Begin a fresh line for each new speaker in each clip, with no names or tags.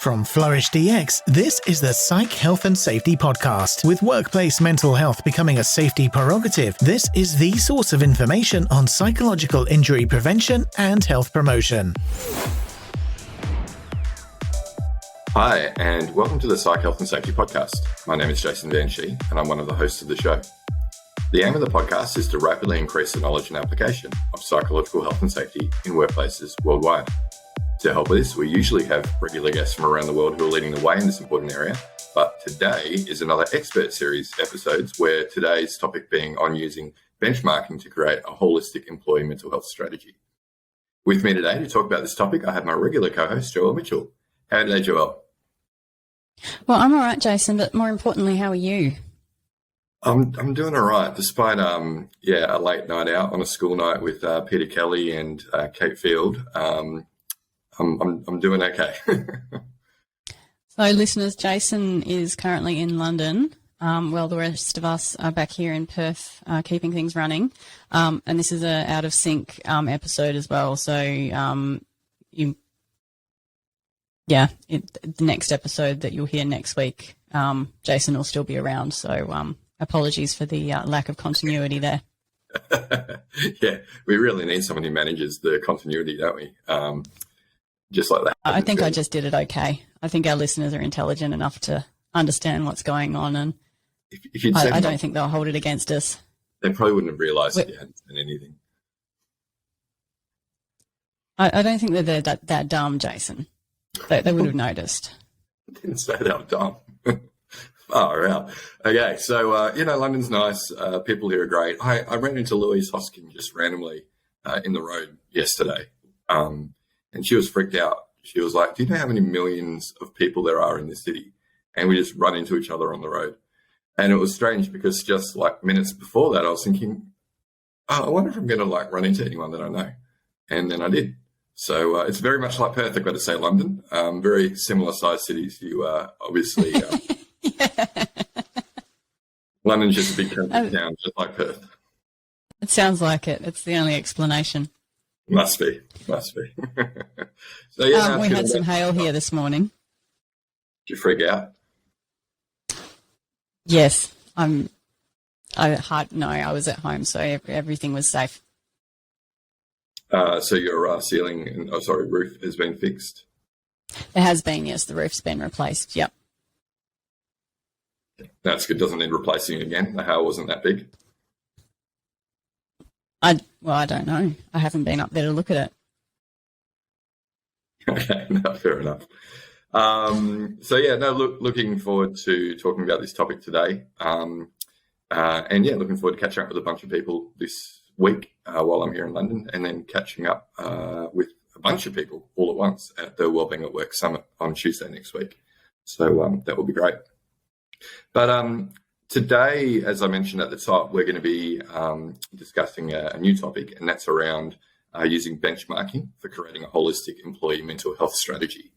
From Flourish DX, this is the Psych Health and Safety Podcast. With workplace mental health becoming a safety prerogative, this is the source of information on psychological injury prevention and health promotion.
Hi, and welcome to the Psych Health and Safety Podcast. My name is Jason and I'm one of the hosts of the show. The aim of the podcast is to rapidly increase the knowledge and application of psychological health and safety in workplaces worldwide. To help with this, we usually have regular guests from around the world who are leading the way in this important area, but today is another expert series episodes where today's topic being on using benchmarking to create a holistic employee mental health strategy. With me today to talk about this topic, I have my regular co-host, Joelle Mitchell. How are you today, Joelle?
Well, I'm all right, Jason, but more importantly, how are you?
I'm doing all right, despite a late night out on a school night with Peter Kelly and Kate Field. I'm doing okay.
So, listeners, Jason is currently in London. While the rest of us are back here in Perth, keeping things running. And this is a out of sync episode as well. So, the next episode that you'll hear next week, Jason will still be around. So, apologies for the lack of continuity there.
Yeah, we really need someone who manages the continuity, don't we? Just like that.
I think I just did it okay. I think our listeners are intelligent enough to understand what's going on, and
if you'd
I don't think they'll hold it against us.
They probably wouldn't have realised that you hadn't said anything.
I don't think that they're that dumb, Jason. They would have noticed.
I didn't say that I'm dumb. Far out. Okay, so, London's nice. People here are great. I ran into Louise Hoskin just randomly in the road yesterday. And she was freaked out. She was like, do you know how many millions of people there are in this city? And we just run into each other on the road. And it was strange because just like minutes before that, I was thinking, I wonder if I'm going to run into anyone that I know. And then I did. So it's very much like Perth, I've got to say, London. Very similar sized cities. You are obviously...
Yeah.
London's just a big country town, just like Perth.
It sounds like it. It's the only explanation.
Must be. So
we had some hail here this morning.
Did you freak out?
Yes, I was at home, so everything was safe.
So your roof has been fixed?
It has been, yes. The roof's been replaced. Yep.
That's good. Doesn't need replacing again. The hail wasn't that big.
I don't know. I haven't been up there to look at it.
Okay, no, fair enough. Looking forward to talking about this topic today. Looking forward to catching up with a bunch of people this week while I'm here in London, and then catching up with a bunch of people all at once at the Wellbeing at Work Summit on Tuesday next week. So that will be great. But today, as I mentioned at the top, we're going to be discussing a new topic, and that's around using benchmarking for creating a holistic employee mental health strategy.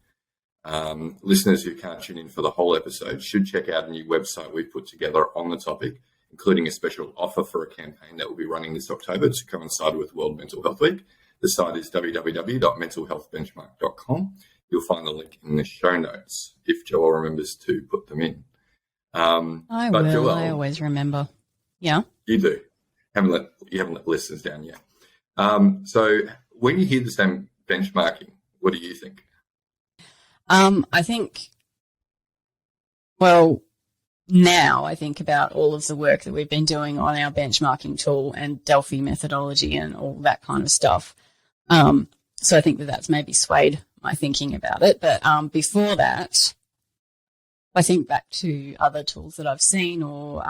Listeners who can't tune in for the whole episode should check out a new website we've put together on the topic, including a special offer for a campaign that will be running this October to coincide with World Mental Health Week. The site is www.mentalhealthbenchmark.com. You'll find the link in the show notes if Joelle remembers to put them in.
I will. Joelle, I always remember. Yeah.
You do. You haven't let listeners down yet. So when you hear the term benchmarking, what do you think?
I think, now I think about all of the work that we've been doing on our benchmarking tool and Delphi methodology and all that kind of stuff. So I think that's maybe swayed my thinking about it. But before that, I think back to other tools that I've seen or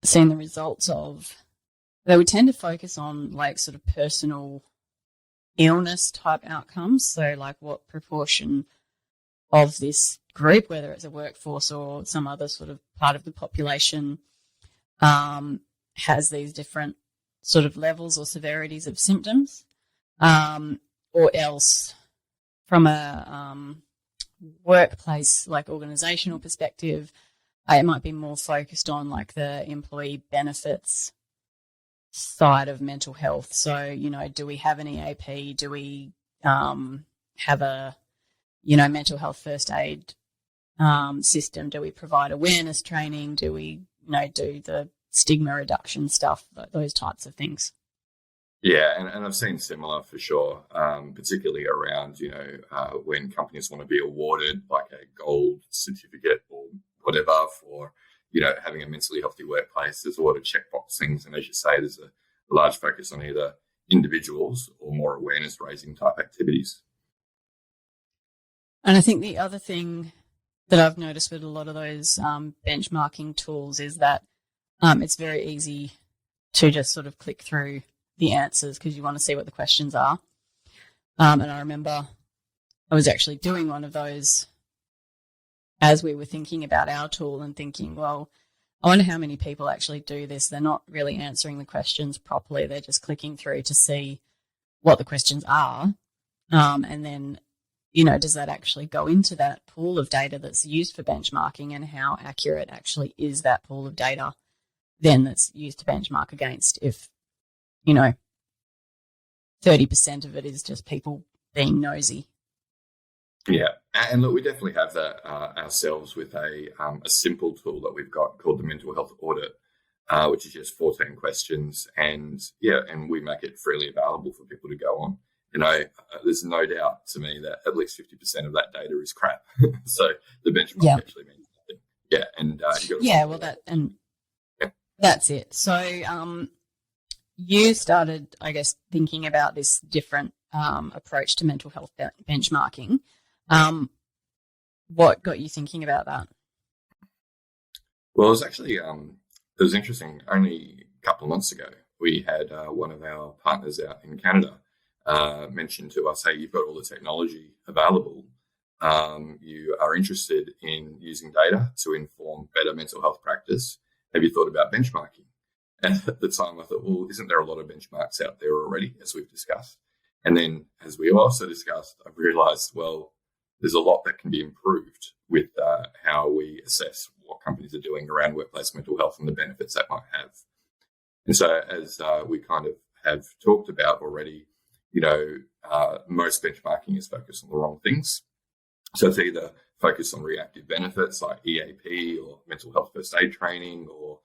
seen the results of. They would tend to focus on sort of personal illness type outcomes. So what proportion of this group, whether it's a workforce or some other sort of part of the population, has these different sort of levels or severities of symptoms, or else from a workplace, organizational perspective, it might be more focused on the employee benefits side of mental health. So, do we have an EAP? Do we have a, mental health first aid system? Do we provide awareness training? Do we, do the stigma reduction stuff, those types of things?
Yeah, and I've seen similar for sure, particularly around, when companies want to be awarded like a gold certificate or whatever for, having a mentally healthy workplace. There's a lot of checkbox things. And as you say, there's a large focus on either individuals or more awareness raising type activities.
And I think the other thing that I've noticed with a lot of those benchmarking tools is that it's very easy to just sort of click through the answers because you want to see what the questions are. And I remember I was actually doing one of those as we were thinking about our tool and thinking, well, I wonder how many people actually do this. They're not really answering the questions properly. They're just clicking through to see what the questions are. And then, does that actually go into that pool of data that's used for benchmarking, and how accurate actually is that pool of data then that's used to benchmark against if, 30% of it is just people being nosy.
Yeah, and look, we definitely have that ourselves with a simple tool that we've got called the Mental Health Audit, which is just 14 questions, and we make it freely available for people to go on. There's no doubt to me that at least 50% of that data is crap. So the benchmark actually means nothing. Yeah, and
that's it. So you started, I guess, thinking about this different approach to mental health benchmarking. What got you thinking about that?
Well, it was actually it was interesting. Only a couple of months ago, we had one of our partners out in Canada mention to us, "Hey, you've got all the technology available. You are interested in using data to inform better mental health practice. Have you thought about benchmarking?" And at the time, I thought, well, isn't there a lot of benchmarks out there already, as we've discussed? And then, as we also discussed, I've realised, well, there's a lot that can be improved with how we assess what companies are doing around workplace mental health and the benefits that might have. And so, as we kind of have talked about already, most benchmarking is focused on the wrong things. So it's either focused on reactive benefits like EAP or mental health first aid training, or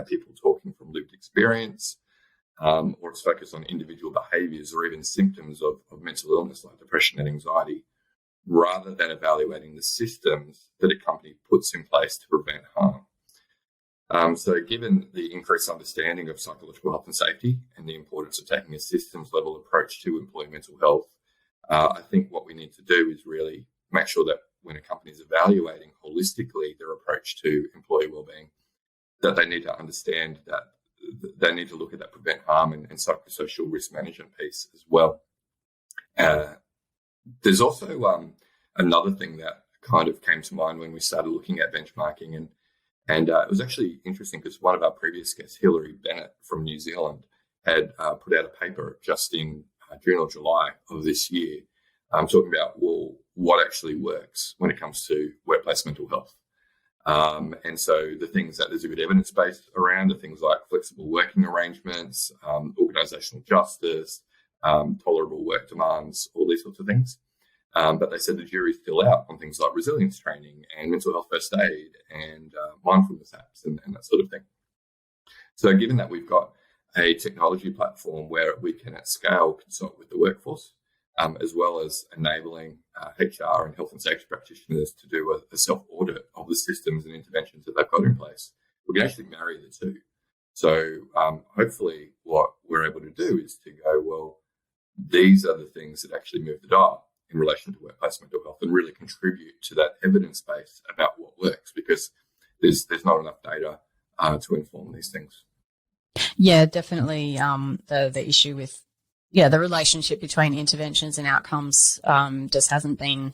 people talking from lived experience, or it's focused on individual behaviours or even symptoms of mental illness like depression and anxiety, rather than evaluating the systems that a company puts in place to prevent harm. So given the increased understanding of psychological health and safety and the importance of taking a systems-level approach to employee mental health, I think what we need to do is really make sure that when a company is evaluating holistically their approach to employee wellbeing, that they need to understand that they need to look at that prevent harm and psychosocial risk management piece as well. There's also another thing that kind of came to mind when we started looking at benchmarking, and it was actually interesting because one of our previous guests, Hilary Bennett from New Zealand, had put out a paper just in June or July of this year talking about, well, what actually works when it comes to workplace mental health. And so the things that there's a good evidence base around are things like flexible working arrangements, organisational justice, tolerable work demands, all these sorts of things. But they said the jury's still out on things like resilience training and mental health first aid and mindfulness apps and that sort of thing. So given that we've got a technology platform where we can at scale consult with the workforce, as well as enabling HR and health and safety practitioners to do a self-audit of the systems and interventions that they've got in place, we can actually marry the two. So hopefully what we're able to do is to go, well, these are the things that actually move the dial in relation to workplace mental health and really contribute to that evidence base about what works, because there's not enough data to inform these things.
Yeah, definitely. The issue with the relationship between interventions and outcomes just hasn't been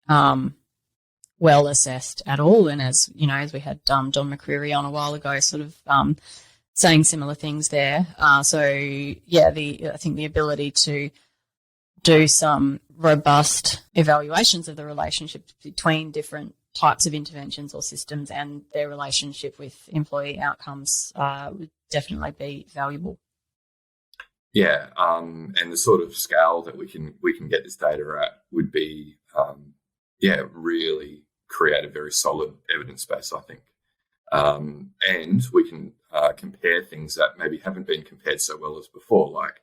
well assessed at all. And as we had Don McCreary on a while ago, sort of saying similar things there. I think the ability to do some robust evaluations of the relationship between different types of interventions or systems and their relationship with employee outcomes would definitely be valuable.
Yeah, and the sort of scale that we can get this data at would be, really create a very solid evidence base, I think. And we can compare things that maybe haven't been compared so well as before, like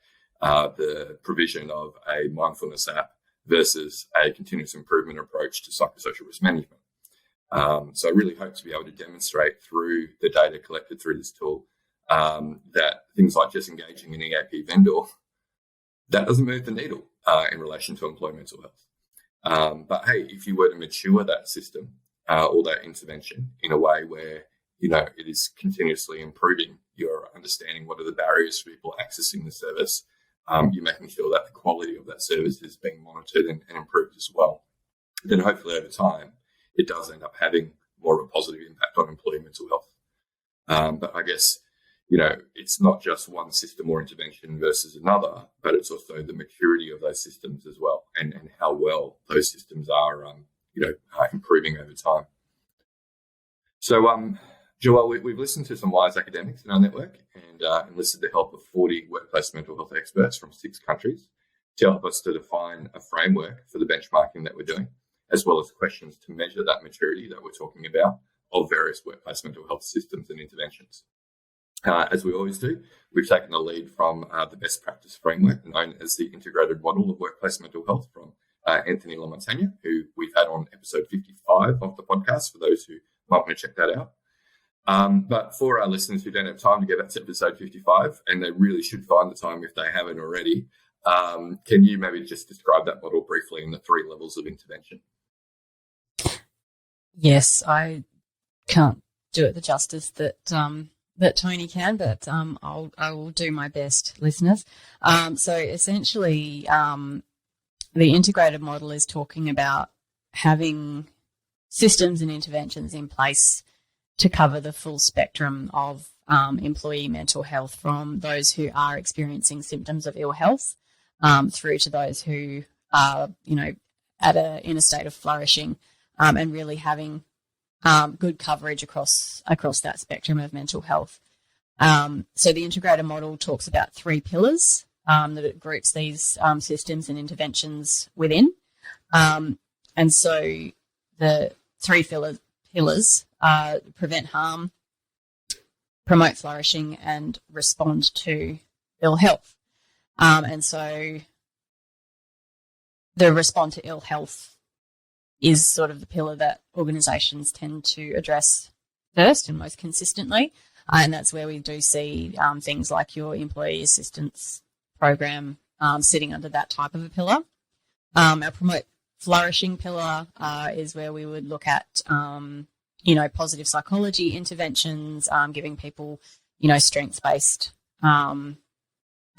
the provision of a mindfulness app versus a continuous improvement approach to psychosocial risk management. So I really hope to be able to demonstrate through the data collected through this tool that things like just engaging an EAP vendor, that doesn't move the needle in relation to employee mental health. But hey, if you were to mature that system or that intervention in a way where, it is continuously improving your understanding what are the barriers for people accessing the service, you're making sure that the quality of that service is being monitored and improved as well, then hopefully over time, it does end up having more of a positive impact on employee mental health. But I guess, it's not just one system or intervention versus another, but it's also the maturity of those systems as well, and how well those systems are, improving over time. So, Joelle, we've listened to some wise academics in our network and enlisted the help of 40 workplace mental health experts from 6 countries to help us to define a framework for the benchmarking that we're doing, as well as questions to measure that maturity that we're talking about of various workplace mental health systems and interventions. As we always do, we've taken the lead from the best practice framework known as the Integrated Model of Workplace Mental Health from Anthony Lamontagne, who we've had on episode 55 of the podcast, for those who might want to check that out. But for our listeners who don't have time to get back to episode 55, and they really should find the time if they haven't already, can you maybe just describe that model briefly in the 3 levels of intervention?
Yes, I can't do it the justice that Tony can, but I will do my best, listeners. So essentially, the integrated model is talking about having systems and interventions in place to cover the full spectrum of employee mental health, from those who are experiencing symptoms of ill health through to those who are, in a state of flourishing, and really having good coverage across that spectrum of mental health. So the integrated model talks about 3 pillars that it groups these systems and interventions within. And so the 3 pillars prevent harm, promote flourishing, and respond to ill health. And so the respond to ill health is sort of the pillar that organisations tend to address first and most consistently. And that's where we do see things like your employee assistance program sitting under that type of a pillar. Our promote flourishing pillar is where we would look at, positive psychology interventions, giving people, strengths-based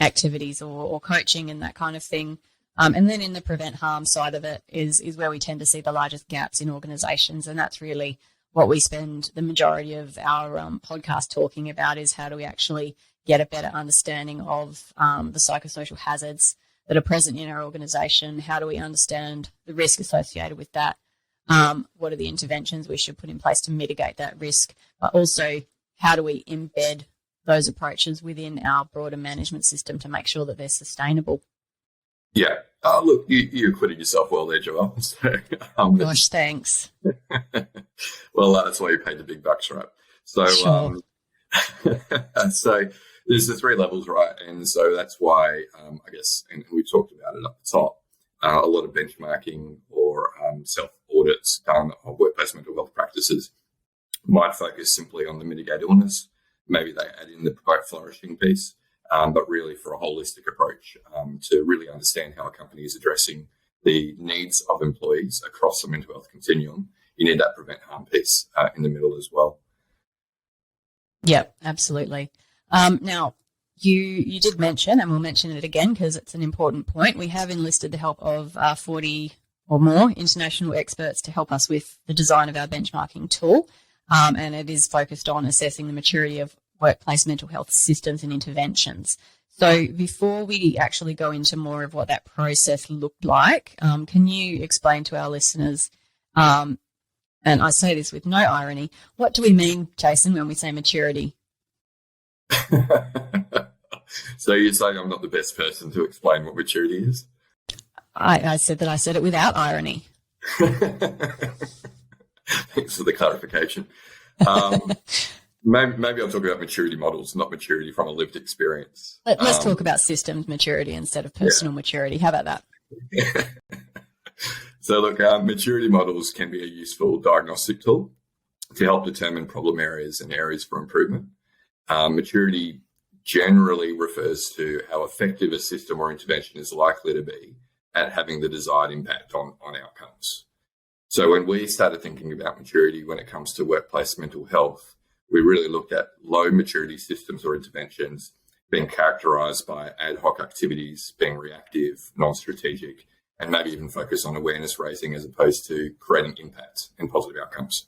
activities or coaching and that kind of thing. And then in the prevent harm side of it is where we tend to see the largest gaps in organisations, and that's really what we spend the majority of our podcast talking about, is how do we actually get a better understanding of the psychosocial hazards that are present in our organisation. How do we understand the risk associated with that? What are the interventions we should put in place to mitigate that risk? But also, how do we embed those approaches within our broader management system to make sure that they're sustainable?
Yeah. Look, you acquitted yourself well there, Joelle. So,
Gosh, thanks.
Well, that's why you paid the big bucks, right? So,
sure.
So there's the 3 levels, right? And so that's why, I guess, and we talked about it up the top, a lot of benchmarking or self-audits done on workplace mental health practices might focus simply on the mitigate illness. Maybe they add in the promote flourishing piece. But really for a holistic approach to really understand how a company is addressing the needs of employees across the mental health continuum, you need that prevent harm piece in the middle as well.
Yep, absolutely. Now, you did mention, and we'll mention it again because it's an important point, we have enlisted the help of 40 or more international experts to help us with the design of our benchmarking tool, and it is focused on assessing the maturity of workplace mental health systems and interventions. So before we actually go into more of what that process looked like, can you explain to our listeners, and I say this with no irony, what do we mean, Jason, when we say maturity?
So you're saying I'm not the best person to explain what maturity is?
I said that I said it without irony.
Thanks for the clarification. Maybe I'll talk about maturity models, not maturity from a lived experience.
Let's talk about systems maturity instead of personal maturity. How about that?
So look, maturity models can be a useful diagnostic tool to help determine problem areas and areas for improvement. Maturity generally refers to how effective a system or intervention is likely to be at having the desired impact on outcomes. So when we started thinking about maturity when it comes to workplace mental health, we really looked at low maturity systems or interventions being characterized by ad hoc activities, being reactive, non-strategic, and maybe even focus on awareness raising as opposed to creating impact and positive outcomes.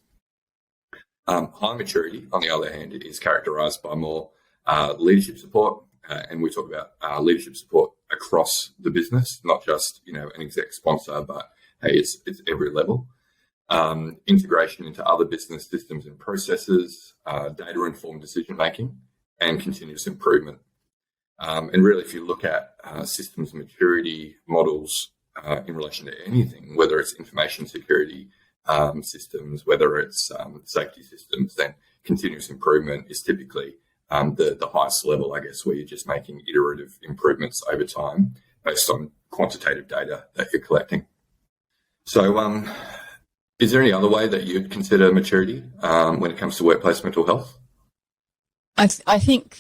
High maturity, on the other hand, is characterized by more leadership support, and we talk about leadership support across the business, not just an exec sponsor, but hey, it's every level. Integration into other business systems and processes, data-informed decision-making, and continuous improvement. And really, if you look at systems maturity models in relation to anything, whether it's information security systems, whether it's safety systems, then continuous improvement is typically the highest level, I guess, where you're just making iterative improvements over time based on quantitative data that you're collecting. So is there any other way that you'd consider maturity when it comes to workplace mental health?
I think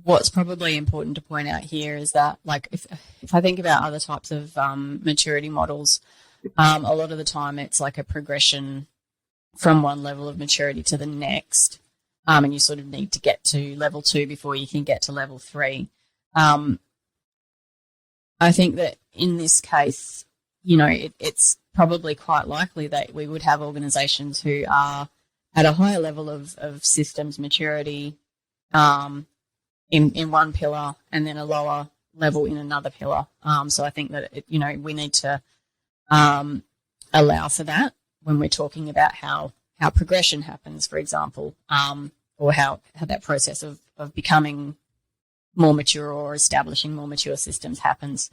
what's probably important to point out here is that, like, if I think about other types of maturity models, a lot of the time it's like a progression from one level of maturity to the next, and you sort of need to get to level 2 before you can get to level 3. I think that in this case, it's probably quite likely that we would have organisations who are at a higher level of systems maturity in one pillar and then a lower level in another pillar. So I think that, we need to allow for that when we're talking about how progression happens, for example, or how that process of becoming more mature or establishing more mature systems happens.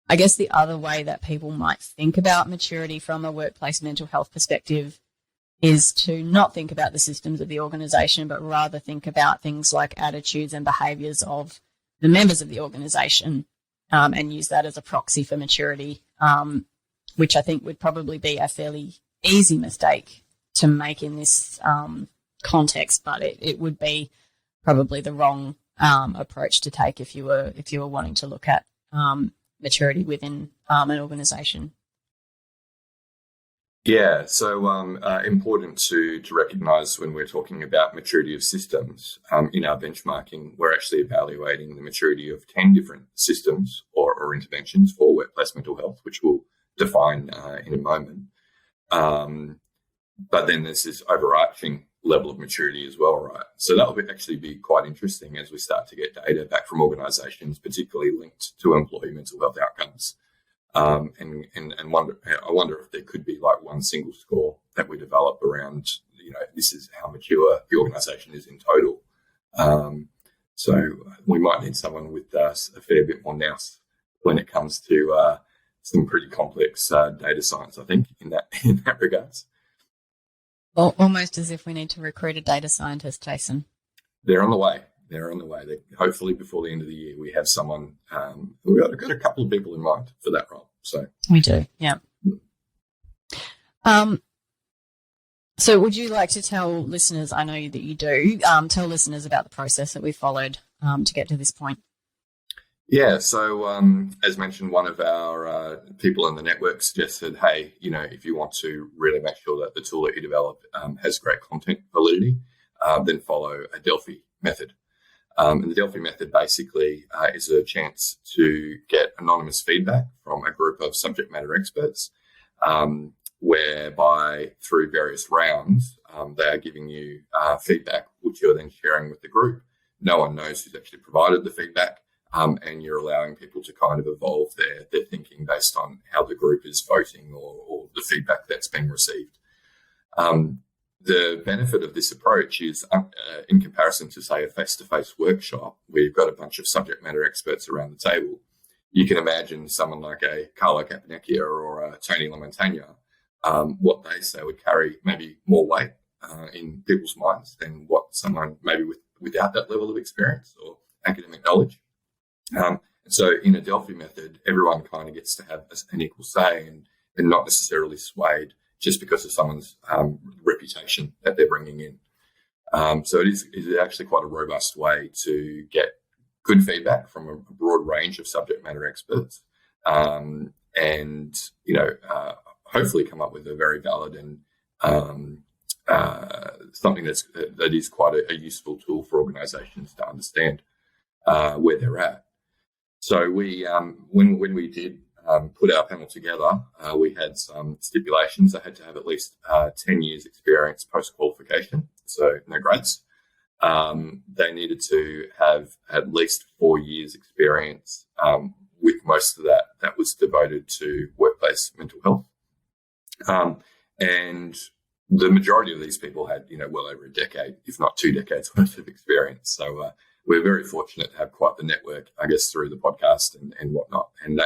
I guess the other way that people might think about maturity from a workplace mental health perspective is to not think about the systems of the organisation, but rather think about things like attitudes and behaviours of the members of the organisation, and use that as a proxy for maturity, which I think would probably be a fairly easy mistake to make in this context, but it would be probably the wrong approach to take if you were wanting to look at maturity within an organisation.
Yeah, so important to recognise when we're talking about maturity of systems. In our benchmarking, we're actually evaluating the maturity of 10 different systems or interventions for workplace mental health, which we'll define in a moment. But then there's this overarching level of maturity as well, right? So that will actually be quite interesting as we start to get data back from organisations, particularly linked to employee mental health outcomes. And I wonder if there could be like one single score that we develop around, this is how mature the organisation is in total. So we might need someone with a fair bit more nous when it comes to some pretty complex data science, I think, in that regards.
Well, almost as if we need to recruit a data scientist, Jason.
They're on the way. Hopefully before the end of the year, we have someone. We've got a couple of people in mind for that role. So
we do, yeah. So would you like to tell listeners, I know that you do, tell listeners about the process that we followed to get to this point?
Yeah, so as mentioned, one of our people in the network suggested, hey, if you want to really make sure that the tool that you develop has great content validity, then follow a Delphi method. And the Delphi method basically is a chance to get anonymous feedback from a group of subject matter experts, whereby through various rounds, they are giving you feedback, which you're then sharing with the group. No one knows who's actually provided the feedback. And you're allowing people to kind of evolve their thinking based on how the group is voting or the feedback that's been received. The benefit of this approach is in comparison to, say, a face-to-face workshop where you've got a bunch of subject matter experts around the table. You can imagine someone like a Carlo Caponecchia or a Tony LaMontagne, what they say would carry maybe more weight in people's minds than what someone maybe without that level of experience or academic knowledge. So in a Delphi method, everyone kind of gets to have an equal say and not necessarily swayed just because of someone's reputation that they're bringing in. So it is actually quite a robust way to get good feedback from a broad range of subject matter experts, and hopefully come up with a very valid and something that is quite a useful tool for organisations to understand where they're at. So we, when we did put our panel together, we had some stipulations. I had to have at least 10 years experience post-qualification, so no grads. They needed to have at least 4 years experience, with most of that was devoted to workplace mental health. And the majority of these people had, well over a decade, if not 2 decades worth of experience. So we're very fortunate to have quite the network, I guess, through the podcast and whatnot. And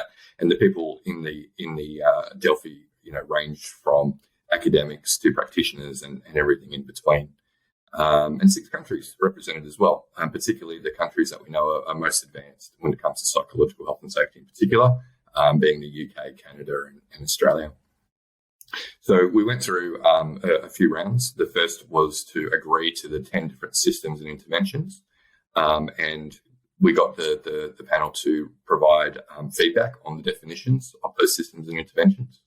the people in the Delphi, range from academics to practitioners and everything in between. And 6 countries represented as well, particularly the countries that we know are most advanced when it comes to psychological health and safety in particular, being the UK, Canada, and Australia. So we went through a few rounds. The first was to agree to the 10 different systems and interventions, and we got the panel to provide feedback on the definitions of those systems and interventions.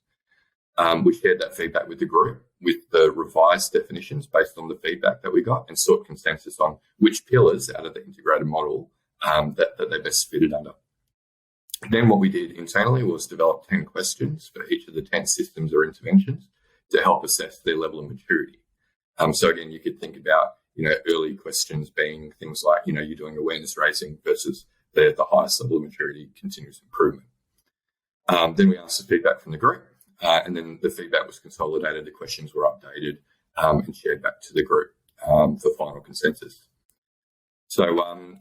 We shared that feedback with the group with the revised definitions based on the feedback that we got and sought consensus on which pillars out of the integrated model that they best fitted under. Then what we did internally was develop 10 questions for each of the 10 systems or interventions to help assess their level of maturity. So again, you could think about, early questions being things like, you're doing awareness raising versus the highest level of maturity, continuous improvement. Then we asked the feedback from the group, and then the feedback was consolidated. The questions were updated and shared back to the group for final consensus. So,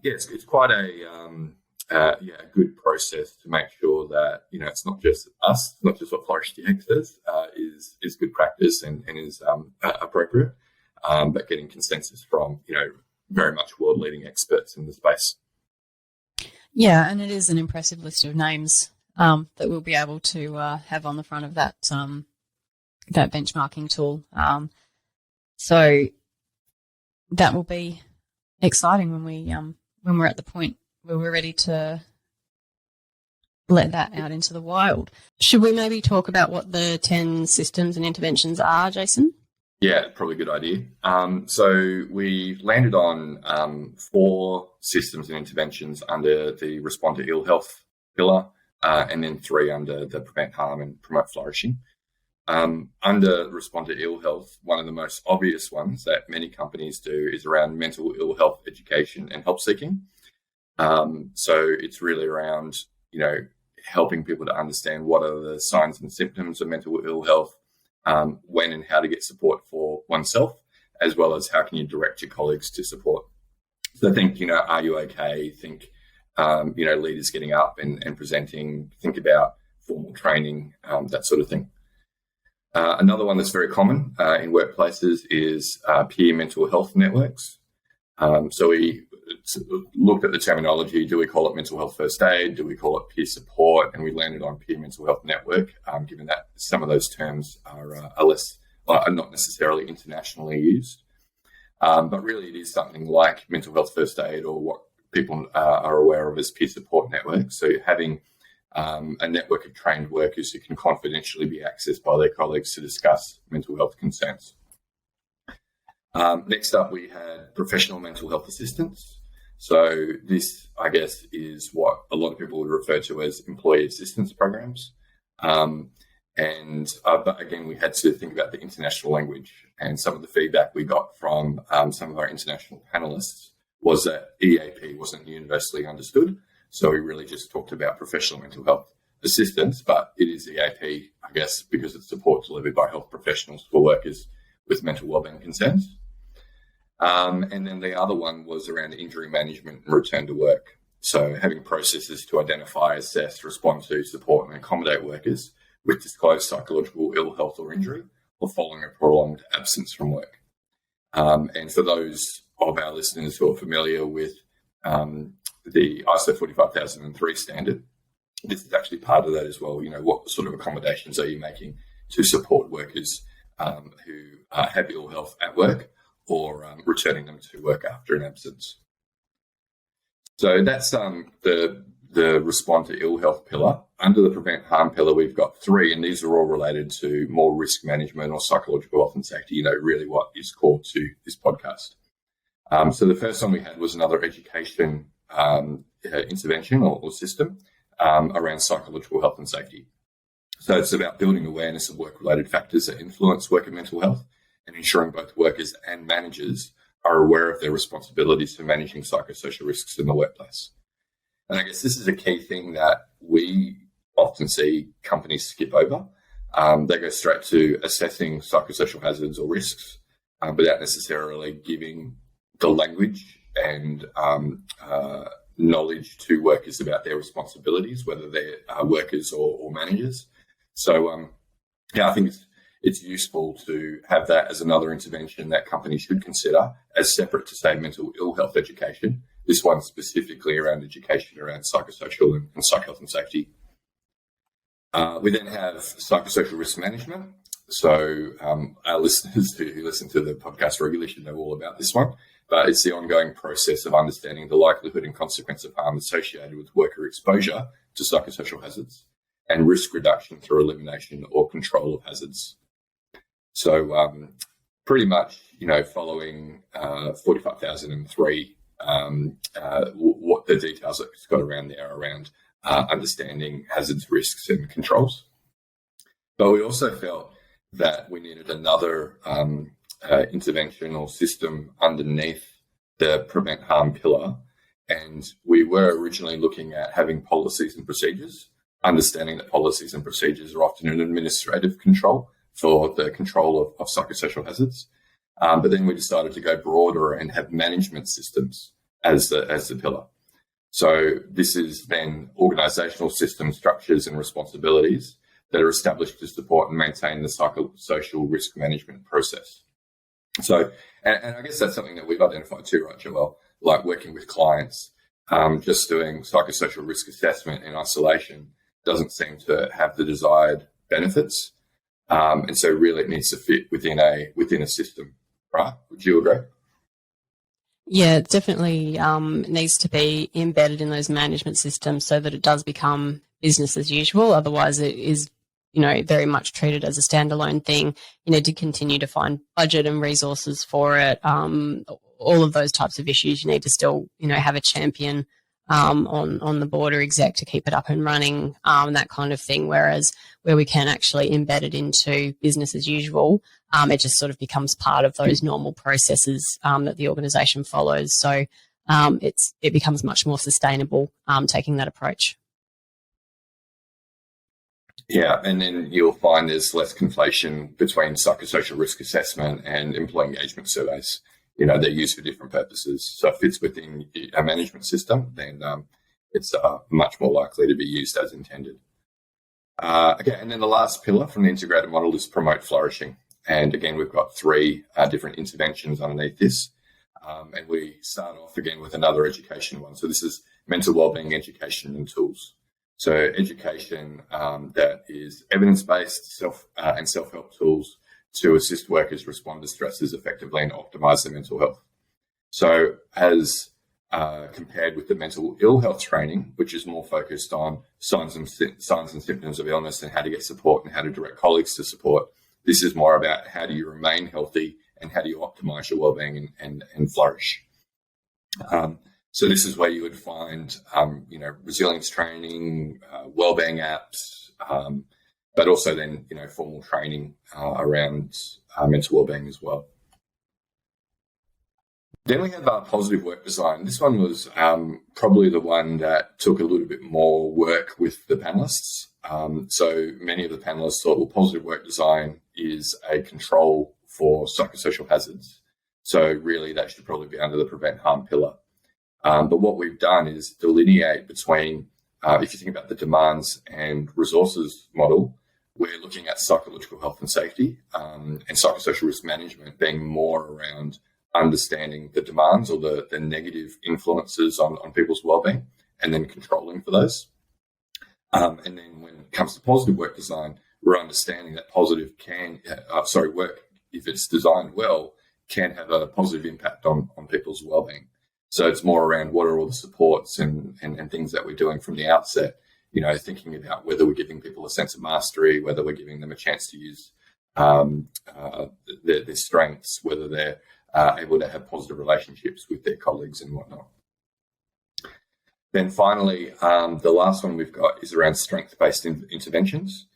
it's quite a good process to make sure that, it's not just us, not just what Flourish DX says is good practice and is appropriate, but getting consensus from, very much world-leading experts in the space.
Yeah, and it is an impressive list of names that we'll be able to have on the front of that benchmarking tool. So that will be exciting when we're at the point where we're ready to let that out into the wild. Should we maybe talk about what the 10 systems and interventions are, Jason?
Yeah, probably a good idea. So we landed on 4 systems and interventions under the Respond to Ill Health pillar, and then 3 under the Prevent Harm and Promote Flourishing. Under Respond to Ill Health, one of the most obvious ones that many companies do is around mental ill health education and help seeking. So it's really around, helping people to understand what are the signs and symptoms of mental ill health, when and how to get support for oneself, as well as how can you direct your colleagues to support. So think, are you okay? Think, leaders getting up and presenting, think about formal training, that sort of thing. Another one that's very common in workplaces is peer mental health networks. So we looked at the terminology. Do we call it mental health first aid? Do we call it peer support? And we landed on peer mental health network, given that some of those terms are not necessarily internationally used. But really it is something like mental health first aid, or what people are aware of as peer support networks. So having a network of trained workers who can confidentially be accessed by their colleagues to discuss mental health concerns. Next up, we had professional mental health assistance. So this, I guess, is what a lot of people would refer to as employee assistance programs. But again, we had to think about the international language, and some of the feedback we got from some of our international panelists was that EAP wasn't universally understood. So we really just talked about professional mental health assistance, but it is EAP, I guess, because it's support delivered by health professionals for workers with mental wellbeing concerns. And then the other one was around injury management and return to work. So having processes to identify, assess, respond to, support and accommodate workers with disclosed psychological ill health or injury or following a prolonged absence from work. And for those of our listeners who are familiar with the ISO 45003 standard, this is actually part of that as well. What sort of accommodations are you making to support workers who have ill health at work or returning them to work after an absence? So that's the respond to ill health pillar. Under the prevent harm pillar, we've got 3, and these are all related to more risk management or psychological health and safety, really what is core to this podcast. So the first one we had was another education intervention or system around psychological health and safety. So it's about building awareness of work-related factors that influence worker mental health and ensuring both workers and managers are aware of their responsibilities for managing psychosocial risks in the workplace. And I guess this is a key thing that we often see companies skip over. They go straight to assessing psychosocial hazards or risks without necessarily giving the language and knowledge to workers about their responsibilities, whether they're workers or managers. So, I think it's useful to have that as another intervention that companies should consider as separate to, say, mental ill health education. This one specifically around education around psychosocial and psych health and safety. We then have psychosocial risk management. So our listeners who listen to the podcast regularly should know all about this one, but it's the ongoing process of understanding the likelihood and consequence of harm associated with worker exposure to psychosocial hazards and risk reduction through elimination or control of hazards. So pretty much, following 45,003, what the details that it's got around there around understanding hazards, risks and controls. But we also felt that we needed another intervention or system underneath the prevent harm pillar. And we were originally looking at having policies and procedures, understanding that policies and procedures are often an administrative control for the control of psychosocial hazards. But then we decided to go broader and have management systems as the pillar. So this is then organisational system structures and responsibilities that are established to support and maintain the psychosocial risk management process. So, and I guess that's something that we've identified too, right, Joelle? Like working with clients, just doing psychosocial risk assessment in isolation doesn't seem to have the desired benefits. And so really it needs to fit within a system, right? Would you agree?
Yeah, it definitely needs to be embedded in those management systems so that it does become business as usual. Otherwise, it is, very much treated as a standalone thing. You need to continue to find budget and resources for it. All of those types of issues, you need to still, have a champion on the board or exec to keep it up and running, that kind of thing. Whereas where we can actually embed it into business as usual, it just sort of becomes part of those normal processes that the organisation follows. So it becomes much more sustainable taking that approach.
Yeah, and then you'll find there's less conflation between psychosocial risk assessment and employee engagement surveys. They're used for different purposes. So if it's within a management system, then it's much more likely to be used as intended. Okay, and then the last pillar from the Integrator Model is promote flourishing. And again, we've got 3 different interventions underneath this. And we start off again with another education one. So this is mental wellbeing education and tools. So education that is evidence-based self-help tools to assist workers respond to stresses effectively and optimize their mental health. So as compared with the mental ill health training, which is more focused on signs and symptoms of illness and how to get support and how to direct colleagues to support, this is more about how do you remain healthy and how do you optimize your wellbeing and flourish. So this is where you would find, resilience training, wellbeing apps, but also then, formal training around mental wellbeing as well. Then we have positive work design. This one was probably the one that took a little bit more work with the panelists. So many of the panelists thought, well, positive work design is a control for psychosocial hazards. So really that should probably be under the prevent harm pillar. But what we've done is delineate between, if you think about the demands and resources model, we're looking at psychological health and safety, and psychosocial risk management being more around understanding the demands or the negative influences on people's wellbeing and then controlling for those. And then when it comes to positive work design, we're understanding that positive work, if it's designed well, can have a positive impact on people's wellbeing. So it's more around what are all the supports and things that we're doing from the outset, thinking about whether we're giving people a sense of mastery, whether we're giving them a chance to use their strengths, whether they're able to have positive relationships with their colleagues and whatnot. Then finally, the last one we've got is around strength-based interventions.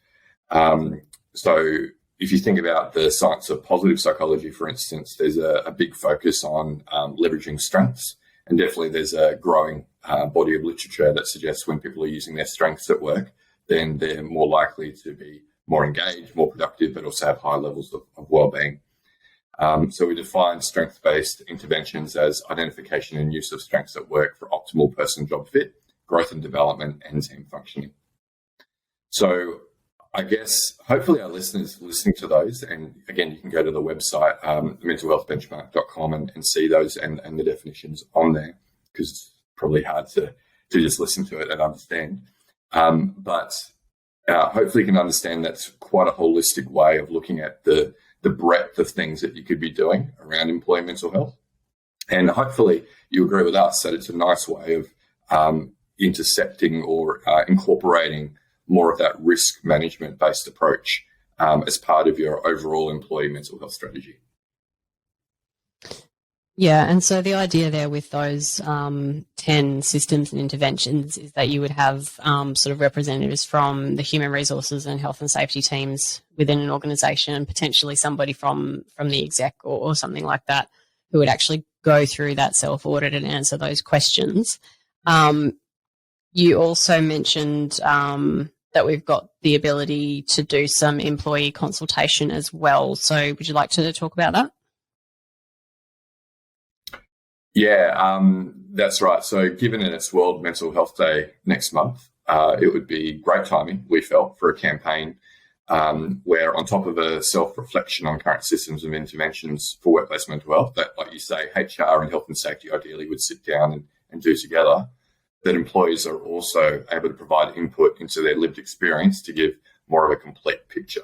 So if you think about the science of positive psychology, for instance, there's a big focus on leveraging strengths. And definitely there's a growing body of literature that suggests when people are using their strengths at work, then they're more likely to be more engaged, more productive, but also have high levels of well-being. So we define strength-based interventions as identification and use of strengths at work for optimal person-job fit, growth and development, and team functioning. So I guess hopefully our listeners listening to those, and again, you can go to the website, mentalhealthbenchmark.com and see those and the definitions on there, because it's probably hard to just listen to it and understand. But hopefully you can understand that's quite a holistic way of looking at the breadth of things that you could be doing around employee mental health. And hopefully you agree with us that it's a nice way of intercepting or incorporating more of that risk management based approach as part of your overall employee mental health strategy.
Yeah, and so the idea there with those 10 systems and interventions is that you would have sort of representatives from the human resources and health and safety teams within an organisation, and potentially somebody from the exec or something like that who would actually go through that self-audit and answer those questions. You also mentioned that we've got the ability to do some employee consultation as well. So would you like to talk about that?
Yeah, that's right. So given it's World Mental Health Day next month, it would be great timing, we felt, for a campaign where on top of a self-reflection on current systems of interventions for workplace mental health that, like you say, HR and health and safety ideally would sit down and do together, that employees are also able to provide input into their lived experience to give more of a complete picture.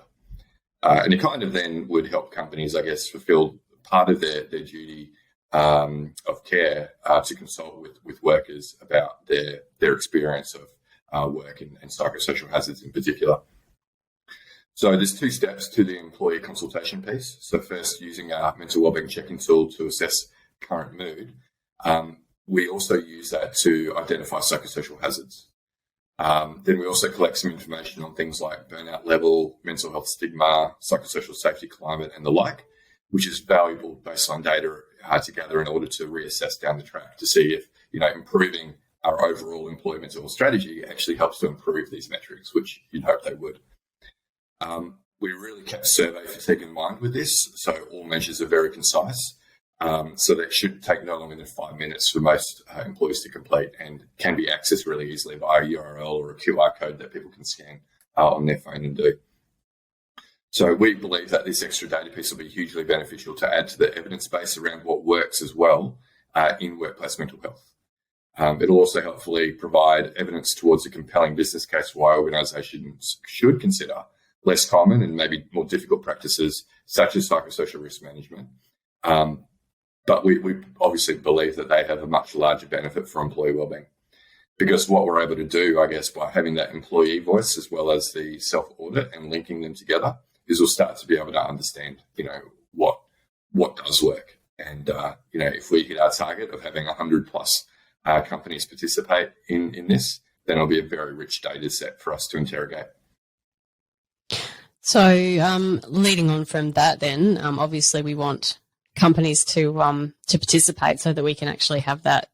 And it kind of then would help companies, I guess, fulfill part of their duty of care to consult with workers about their experience of work and psychosocial hazards in particular. So there's 2 steps to the employee consultation piece. So first, using our mental wellbeing check-in tool to assess current mood. We also use that to identify psychosocial hazards. Then we also collect some information on things like burnout level, mental health stigma, psychosocial safety climate, and the like, which is valuable baseline data to gather in order to reassess down the track to see if, improving our overall employee mental health strategy actually helps to improve these metrics, which you'd hope they would. We really kept survey fatigue in mind with this, so all measures are very concise. So that should take no longer than 5 minutes for most employees to complete and can be accessed really easily via a URL or a QR code that people can scan on their phone and do. So we believe that this extra data piece will be hugely beneficial to add to the evidence base around what works as well in workplace mental health. It'll also helpfully provide evidence towards a compelling business case why organisations should consider less common and maybe more difficult practices such as psychosocial risk management. But we obviously believe that they have a much larger benefit for employee wellbeing, because what we're able to do, I guess, by having that employee voice as well as the self-audit and linking them together, is we'll start to be able to understand, what does work. And, if we hit our target of having 100 plus companies participate in this, then it'll be a very rich data set for us to interrogate.
So leading on from that then, obviously we want companies to participate so that we can actually have that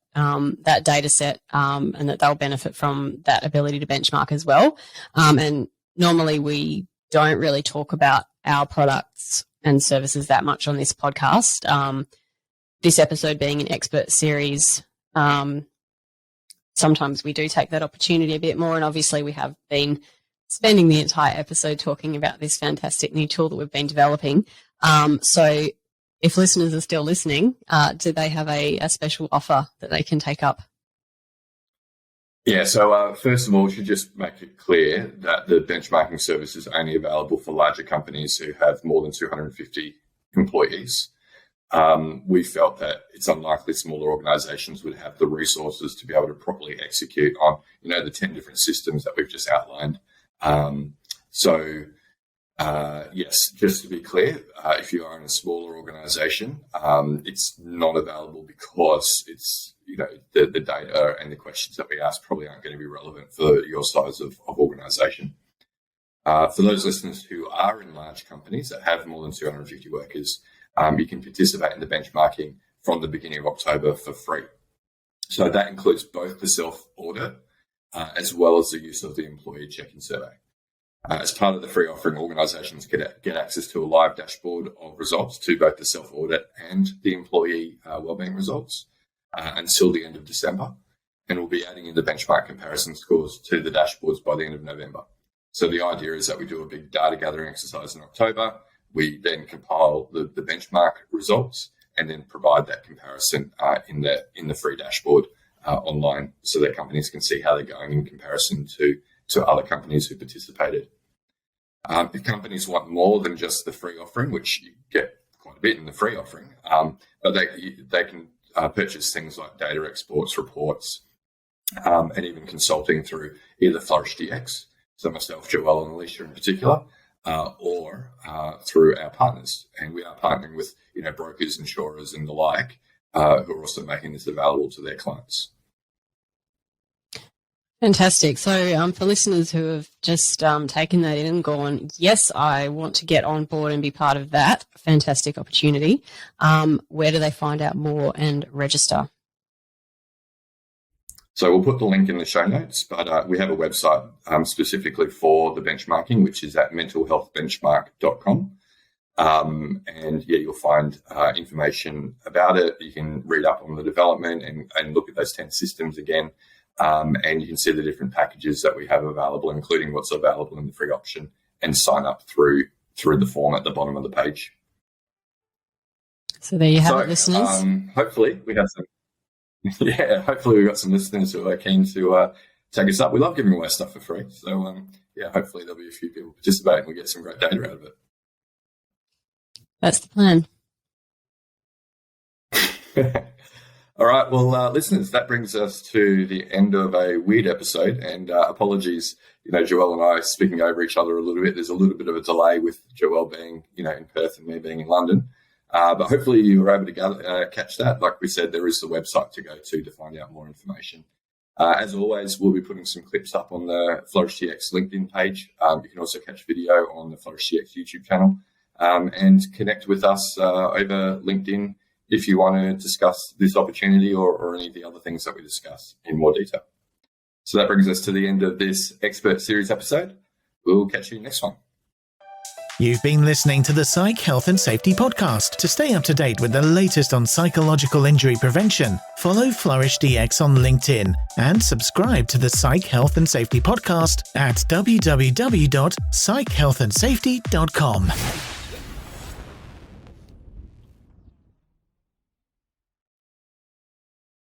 data set and that they'll benefit from that ability to benchmark as well. And normally we don't really talk about our products and services that much on this podcast. This episode being an expert series, sometimes we do take that opportunity a bit more, and obviously we have been spending the entire episode talking about this fantastic new tool that we've been developing. So if listeners are still listening, do they have a special offer that they can take up?
Yeah, so first of all, we should just make it clear that the benchmarking service is only available for larger companies who have more than 250 employees. We felt that it's unlikely smaller organizations would have the resources to be able to properly execute on, the 10 different systems that we've just outlined. Yes, just to be clear, if you are in a smaller organization, it's not available because it's, the data and the questions that we ask probably aren't going to be relevant for your size of organization. For those listeners who are in large companies that have more than 250 workers, you can participate in the benchmarking from the beginning of October for free. So that includes both the self-audit as well as the use of the employee check-in survey. As part of the free offering, organisations get access to a live dashboard of results to both the self-audit and the employee wellbeing results until the end of December. And we'll be adding in the benchmark comparison scores to the dashboards by the end of November. So the idea is that we do a big data gathering exercise in October. We then compile the benchmark results and then provide that comparison in the free dashboard online so that companies can see how they're going in comparison to other companies who participated. If companies want more than just the free offering, which you get quite a bit in the free offering, but they can purchase things like data exports, reports, and even consulting through either Flourish DX, so myself, Joelle, and Alicia in particular, or through our partners. And we are partnering with brokers, insurers, and the like, who are also making this available to their clients.
Fantastic. So for listeners who have just taken that in and gone, yes, I want to get on board and be part of that fantastic opportunity, where do they find out more and register?
So we'll put the link in the show notes, but we have a website specifically for the benchmarking, which is at mentalhealthbenchmark.com. And you'll find information about it. You can read up on the development and look at those 10 systems again. And you can see the different packages that we have available, including what's available in the free option, and sign up through the form at the bottom of the page.
So there you have it, listeners.
Hopefully we have some. Yeah, hopefully we've got some listeners who are keen to take us up. We love giving away stuff for free. So, hopefully there'll be a few people participate and we'll get some great data out of it.
That's the plan.
All right, well, listeners, that brings us to the end of a weird episode. And apologies, Joelle and I speaking over each other a little bit. There's a little bit of a delay with Joelle being, in Perth and me being in London. But hopefully you were able to catch that. Like we said, there is the website to go to find out more information. As always, we'll be putting some clips up on the Flourish TX LinkedIn page. You can also catch video on the Flourish TX YouTube channel and connect with us over LinkedIn if you want to discuss this opportunity or any of the other things that we discuss in more detail. So that brings us to the end of this Expert Series episode. We'll catch you next one.
You've been listening to the Psych Health and Safety Podcast. To stay up to date with the latest on psychological injury prevention, follow Flourish DX on LinkedIn and subscribe to the Psych Health and Safety Podcast at www.psychealthandsafety.com.